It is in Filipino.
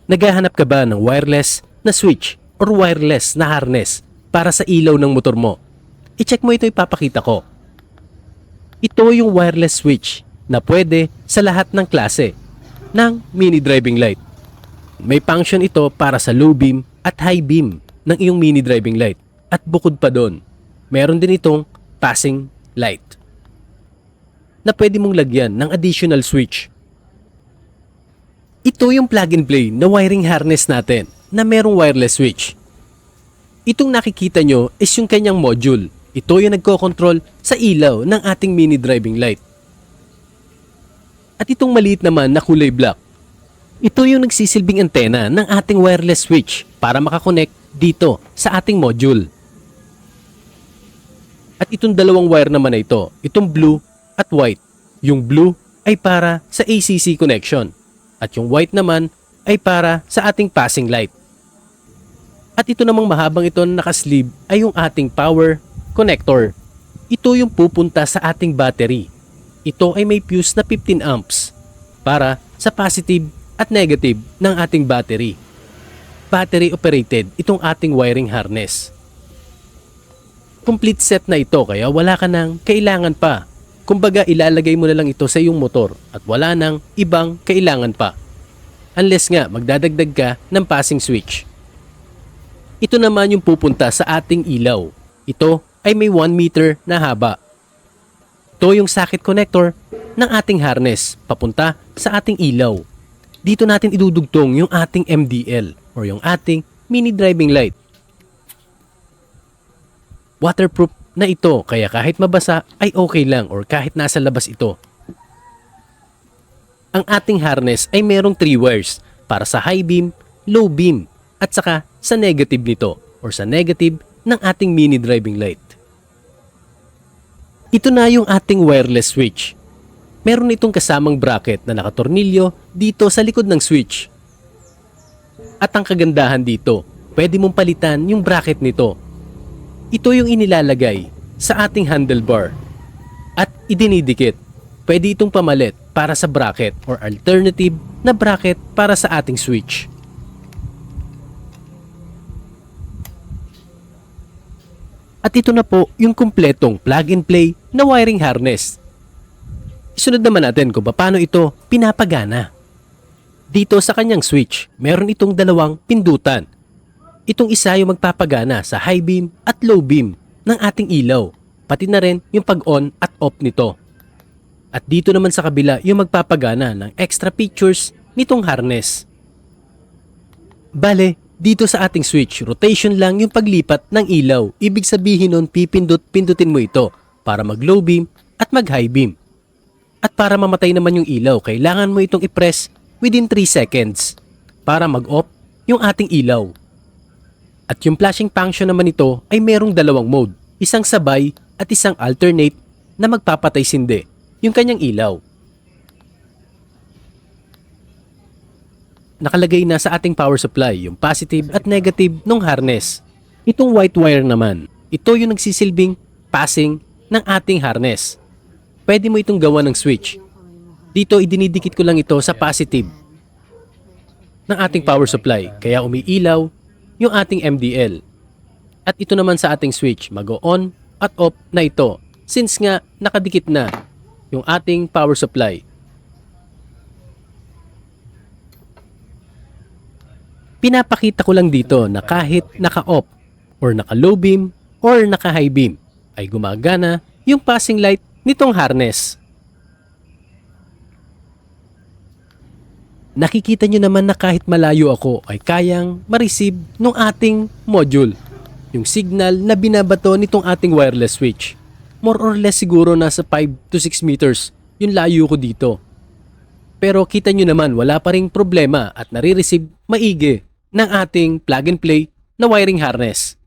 Naghahanap ka ba ng wireless na switch or wireless na harness para sa ilaw ng motor mo? I-check mo ito, ipapakita ko. Ito yung wireless switch na pwede sa lahat ng klase ng mini driving light. May function ito para sa low beam at high beam ng iyong mini driving light. At bukod pa doon, meron din itong passing light na pwede mong lagyan ng additional switch. Ito yung plug and play na wiring harness natin na merong wireless switch. Itong nakikita nyo is yung kanyang module. Ito yung nagko-control sa ilaw ng ating mini driving light. At itong maliit naman na kulay black, ito yung nagsisilbing antena ng ating wireless switch para makakonect dito sa ating module. At itong dalawang wire naman na ito, itong blue at white. Yung blue ay para sa ACC connection at yung white naman ay para sa ating passing light. At ito namang mahabang ito na nakasleeve ay yung ating power connector. Ito yung pupunta sa ating battery. Ito ay may fuse na 15 amps para sa positive at negative ng ating battery. Battery operated itong ating wiring harness. Complete set na ito kaya wala ka nang kailangan pa. Kumbaga ilalagay mo na lang ito sa iyong motor at wala nang ibang kailangan pa. Unless nga magdadagdag ka ng passing switch. Ito naman yung pupunta sa ating ilaw. Ito ay may 1 meter na haba. Ito yung socket connector ng ating harness papunta sa ating ilaw. Dito natin idudugtong yung ating MDL or yung ating mini driving light. Waterproof na ito kaya kahit mabasa ay okay lang or kahit nasa labas ito. Ang ating harness ay merong 3 wires para sa high beam, low beam at saka sa negative nito or sa negative ng ating mini driving light. Ito na yung ating wireless switch. Meron itong kasamang bracket na nakatornilyo dito sa likod ng switch. At ang kagandahan dito, pwede mong palitan yung bracket nito. Ito yung inilalagay sa ating handlebar at idinidikit. Pwede itong pamalit para sa bracket or alternative na bracket para sa ating switch. At ito na po yung kumpletong plug and play na wiring harness. Isunod naman natin kung paano ito pinapagana. Dito sa kanyang switch, meron itong dalawang pindutan. Itong isa yung magpapagana sa high beam at low beam ng ating ilaw, pati na rin yung pag-on at off nito. At dito naman sa kabila yung magpapagana ng extra features nitong harness. Bale, dito sa ating switch, rotation lang yung paglipat ng ilaw. Ibig sabihin nun, pindutin mo ito para mag-low beam at mag-high beam. At para mamatay naman yung ilaw, kailangan mo itong i-press within 3 seconds para mag-off yung ating ilaw. At yung flashing function naman ito ay merong dalawang mode, isang sabay at isang alternate na magpapatay sindi yung kanyang ilaw. Nakalagay na sa ating power supply yung positive at negative ng harness. Itong white wire naman, ito yung nagsisilbing passing ng ating harness. Pwede mo itong gawa ng switch. Dito idinidikit ko lang ito sa positive ng ating power supply kaya umiilaw yung ating MDL. At ito naman sa ating switch, mag-on at off na ito since nga nakadikit na yung ating power supply. Pinapakita ko lang dito na kahit naka-off or naka-low beam or naka-high beam ay gumagana yung passing light nitong harness. Nakikita nyo naman na kahit malayo ako ay kayang ma-receive ng ating module. Yung signal na binabato nitong ating wireless switch. More or less siguro nasa 5 to 6 meters yung layo ko dito. Pero kita nyo naman wala pa ring problema at nare-receive maigi ng ating plug and play na wiring harness.